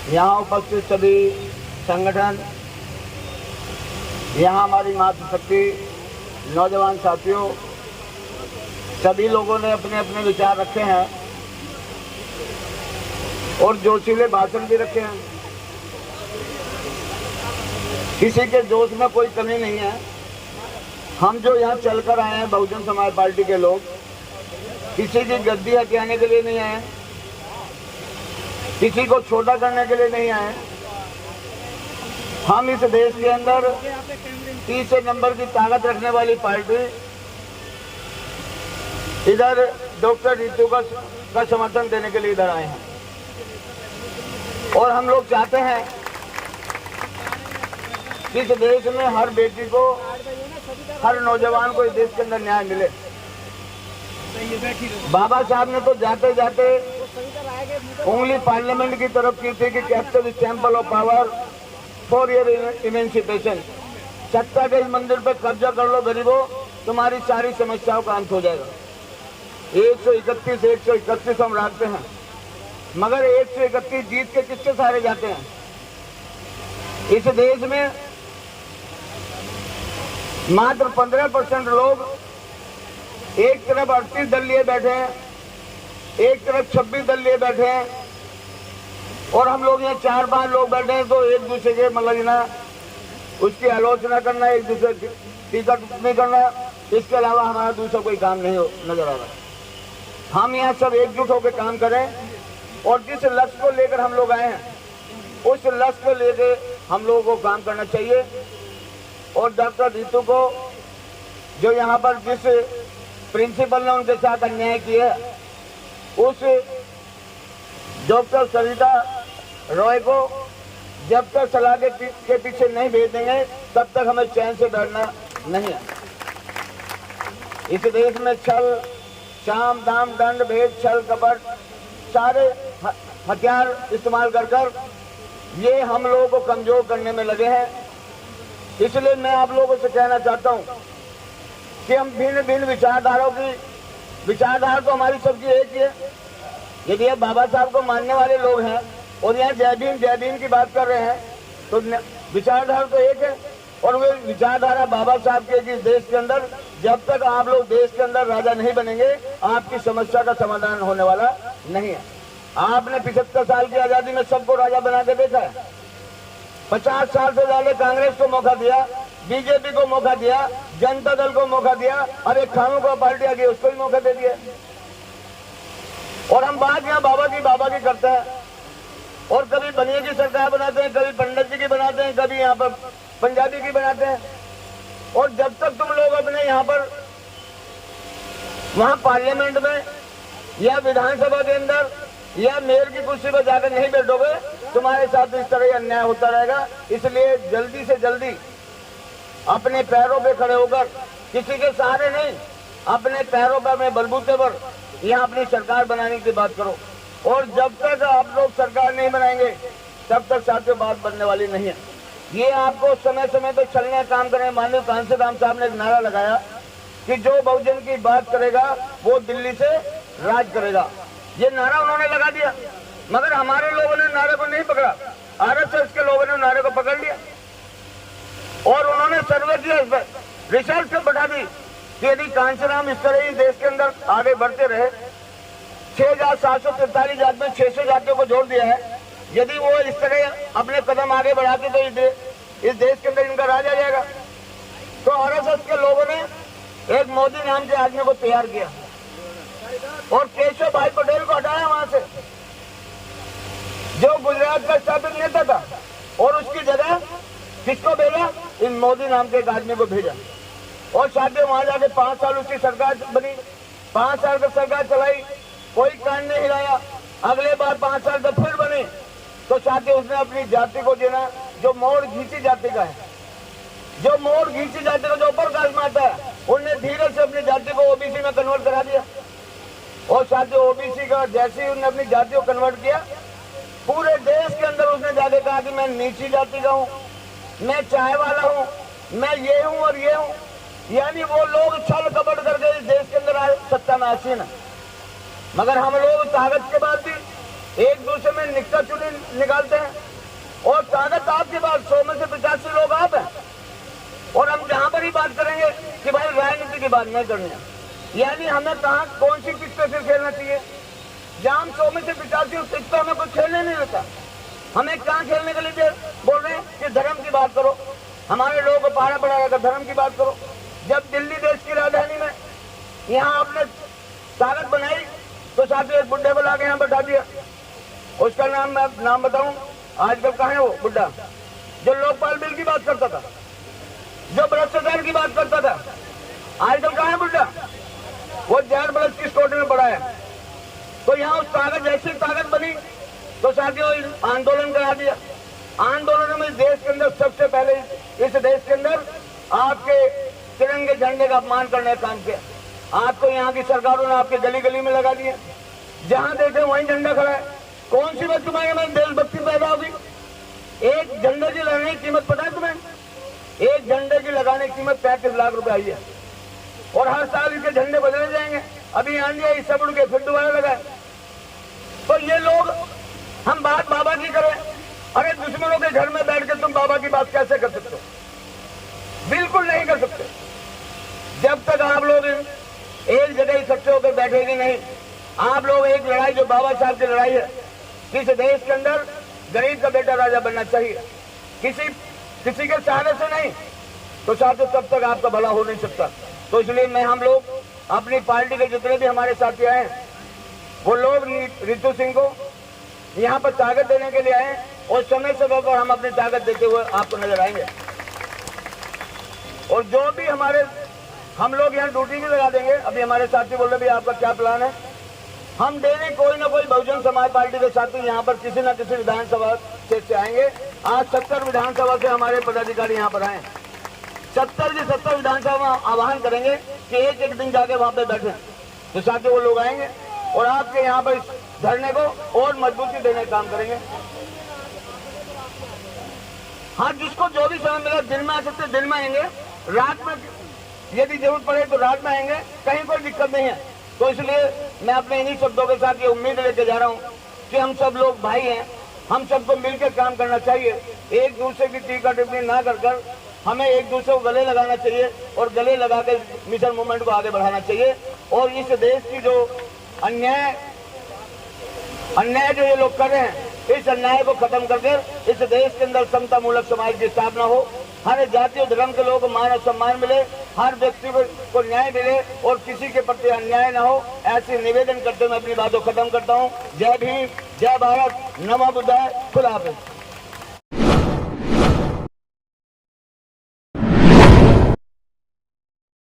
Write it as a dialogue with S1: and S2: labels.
S1: यहाँ उपस्थित सभी संगठन, यहाँ हमारी मातृशक्ति नौजवान साथियों, सभी लोगों ने अपने अपने विचार रखे हैं और जोशीले भाषण भी रखे हैं। किसी के जोश में कोई कमी नहीं है। हम जो यहाँ चलकर आए हैं बहुजन समाज पार्टी के लोग, किसी की गद्दी हथियाने के लिए नहीं आए, किसी को छोटा करने के लिए नहीं आए। हम इस देश के अंदर तीसरे नंबर की ताकत रखने वाली पार्टी इधर डॉक्टर रितु का समर्थन देने के लिए इधर आए हैं और हम लोग चाहते हैं कि इस देश में हर बेटी को, हर नौजवान को इस देश के अंदर न्याय मिले। बाबा साहब ने तो जाते जाते उंगली पार्लियामेंट की तरफ की थी कि capture the temple of power for your emancipation. सत्ता के इस मंदिर पर कब्जा कर लो गरीबों, तुम्हारी सारी समस्याओं का अंत हो जाएगा। 131 हम रखते हैं, मगर 131 जीत के किसके सहारे जाते हैं? इस देश में मात्र 15% लोग एक तरफ 38 दल लिए बैठे हैं, एक तरफ 26 दल लिए बैठे हैं और हम लोग यहाँ 4-5 लोग बैठे हैं। तो एक दूसरे के मतलब ना उसकी आलोचना करना, एक दूसरे की टीका टिप्पणी करना, इसके अलावा हमारा दूसरा कोई काम नहीं नजर आ रहा। हम यहाँ सब एकजुट होकर काम करें और जिस लक्ष्य को लेकर हम लोग आए हैं उस लक्ष्य को लेकर हम लोगों को काम करना चाहिए। और डॉक्टर रितु को जो यहाँ पर जिस प्रिंसिपल ने उनके साथ अन्याय किया, उस डॉक्टर सरिता रॉय को जब तक सलाह के पीछे नहीं भेज देंगे तब तक हमें चैन से बैठना नहीं है। इस देश में छल, शाम, दाम, दंड, भेद, छल, कपट, सारे हथियार इस्तेमाल कर ये हम लोगों को कमजोर करने में लगे हैं। इसलिए मैं आप लोगों से कहना चाहता हूं कि हम भिन्न भिन्न विचारधारा तो हमारी सबकी एक ही है। यदि आप बाबा साहब को मानने वाले लोग हैं और यहाँ जय भीम की बात कर रहे हैं तो विचारधारा तो एक है और वे विचारधारा बाबा साहब के इस देश के अंदर जब तक आप लोग देश के अंदर राजा नहीं बनेंगे आपकी समस्या का समाधान होने वाला नहीं है। आपने 75 साल की आजादी में सबको राजा बना के देखा है। 50 साल से ज्यादा कांग्रेस को मौका दिया, बीजेपी को मौका दिया, जनता दल को मौका दिया, अब एक खामोखा पार्टी आ गई उसको भी मौका दे दिया। और हम बात यहाँ बाबा की करते हैं और कभी बनिए की सरकार बनाते हैं, कभी पंडित जी की बनाते हैं, कभी यहाँ पर पंजाबी की बनाते हैं। और जब तक तुम लोग अपने यहाँ पर वहां पार्लियामेंट में या विधानसभा के अंदर या मेयर की कुर्सी पर जाकर नहीं बैठोगे, तुम्हारे साथ इस तरह अन्याय होता रहेगा। इसलिए जल्दी से जल्दी अपने पैरों पे खड़े होकर, किसी के सहारे नहीं, अपने पैरों पर, अपने बलबूते पर यहाँ अपनी सरकार बनाने की बात करो। और जब तक आप लोग सरकार नहीं बनाएंगे तब तक साथियों बात बनने वाली नहीं है। ये आपको समय समय पर चलने का काम करें। माननीय कांशीराम साहब ने एक नारा लगाया कि जो बहुजन की बात करेगा वो दिल्ली से राज करेगा। ये नारा उन्होंने लगा दिया, मगर हमारे लोगों ने नारे को नहीं पकड़ा। आरएसएस के लोगों ने नारे को पकड़ लिया और उन्होंने सर्वे किया, इस पर रिसर्च कर बैठा दी कि यदि कांशीराम इस तरह ही देश के अंदर आगे बढ़ते रहे, 6,743 जात में 600 जातियों को जोड़ दिया है, यदि वो इस तरह अपने कदम आगे बढ़ाते तो इस देश के अंदर इनका राज आ जाएगा। तो आरएसएस के लोगों ने एक मोदी नाम के आदमी को तैयार किया और केशव भाई पटेल को हटाया वहां से, जो गुजरात का स्थापित नेता था, और उसकी जगह किसको भेजा? इन मोदी नाम के एक आदमी को भेजा। और साथियों वहां जाके 5 साल उसकी सरकार बनी, 5 साल तक सरकार चलाई, कोई कान नहीं हिलाया। अगले बार 5 साल तक फिर बनी तो साथियों उसने अपनी जाति को देना, जो मोड़ घींची जाति का है, जो मोड़ घींची जाति का जो ऊपर कास्ट में आता है, उनने धीरे से अपनी जाति को ओबीसी में कन्वर्ट करा दिया। और साथियों ओबीसी का जैसे ही उन्होंने अपनी जाति को कन्वर्ट किया, पूरे देश के अंदर उसने जाके कहा कि मैं नीची जाति का हूँ, मैं चाय वाला हूँ, मैं ये हूँ और ये हूँ। यानी वो लोग छल कपट करके इस देश के अंदर आए, सत्ता में आसीन है। मगर हम लोग ताकत के बाद भी एक दूसरे में निकटा चुनी निकालते हैं, और ताकत आपके पास 100 में से 85 लोग आप हैं। और हम जहां पर ही बात करेंगे कि भाई राजनीति की बात नहीं करनी है, यानी हमें कहाँ कौन सी पिच पे फिर खेलना चाहिए? जहां हम 100 में से 85 पिच पे हमें कुछ खेलने नहीं देता, हमें कहाँ खेलने के लिए बोल रहे हैं कि धर्म की बात करो, हमारे लोगों को पहाड़ा पड़ा रहेगा, धर्म की बात करो। जब दिल्ली देश की राजधानी में यहाँ आपने ताकत बनाई तो साथ ही एक बुढ़े को लाके यहाँ बैठा दिया, उसका नाम मैं नाम बताऊं, आजकल कहाँ है वो बुढ़ा जो लोकपाल बिल की बात करता था, जो भ्रष्टाचार की बात करता था, आजकल कहाँ है बुढ़ा? वो जैन ब्रज की स्टोरी में पड़ा है। तो यहाँ उस ताकत जैसी ताकत बनी तो साथियों आंदोलन करा दिया। आंदोलन में देश के अंदर सबसे पहले इस देश के अंदर आपके तिरंगे झंडे का अपमान करने का काम किया। आपको यहाँ की सरकारों ने आपके गली गली में लगा दिए, जहां देखे वहीं झंडा खड़ा है। कौन सी बात तुम्हारे में देशभक्ति पैदा होगी? एक झंडे की लगाने की कीमत पता है तुम्हें? एक झंडे की लगाने की कीमत 35 लाख रुपए आई है, और हर साल इसके झंडे बदले जाएंगे। अभी आंधी आई, सब उड़ के फिर दोबारा लगाए। तो ये लोग, हम बात बाबा की करें, अरे दुश्मनों के घर में बैठ के तुम बाबा की बात कैसे कर सकते हो? बिल्कुल नहीं कर सकते। जब तक आप लोग एक जगह इकट्ठे होकर बैठेंगे नहीं, आप लोग एक लड़ाई जो बाबा साहब की लड़ाई है, किस देश के अंदर गरीब का बेटा राजा बनना चाहिए, किसी के सहारे से नहीं, तो साथियों तब तक आपका भला हो नहीं सकता। तो इसलिए हम लोग अपनी पार्टी के जितने भी हमारे साथी आए, वो लोग रितु सिंह को यहाँ पर ताकत देने के लिए आए, और समय समय पर हम अपनी ताकत देते हुए आपको नजर आएंगे। और जो भी हम लोग यहाँ ड्यूटी भी लगा देंगे। अभी हमारे साथी बोल रहे भी आपका क्या प्लान है? हम डेली कोई ना कोई बहुजन समाज पार्टी के साथी यहाँ पर किसी न किसी विधानसभा से आएंगे। आज 70 विधानसभा से हमारे पदाधिकारी यहाँ पर आए, 70 की 70 विधानसभा में आह्वान करेंगे कि एक एक दिन जाके वहां पे बैठे, तो साथी वो लोग आएंगे और आपके यहाँ पर इस धरने को और मजबूती देने का काम करेंगे। हाँ, जिसको जो भी समय मिला, दिन में आ सकते दिन में आएंगे, रात में यदि जरूरत पड़े तो रात में आएंगे, कहीं कोई दिक्कत नहीं है। तो इसलिए मैं अपने इन्हीं शब्दों के साथ ये उम्मीद लेके जा रहा हूँ कि हम सब लोग भाई हैं, हम सबको मिलकर काम करना चाहिए। एक दूसरे की टीका टिप्पणी ना कर हमें एक दूसरे को गले लगाना चाहिए, और गले लगा कर मिशन मूवमेंट को आगे बढ़ाना चाहिए। और इस देश की जो अन्याय जो ये लोग कर रहे हैं, इस अन्याय को खत्म करके इस देश के अंदर समता मूलक समाज की स्थापना हो, हर जाति और धर्म के लोगों को मान और सम्मान मिले, हर व्यक्ति को न्याय मिले और किसी के प्रति अन्याय न हो, ऐसे निवेदन करते मैं अपनी बातों खत्म करता हूँ। जय भीम, जय भारत, नमो बुद्धाय, खुदा हाफिज।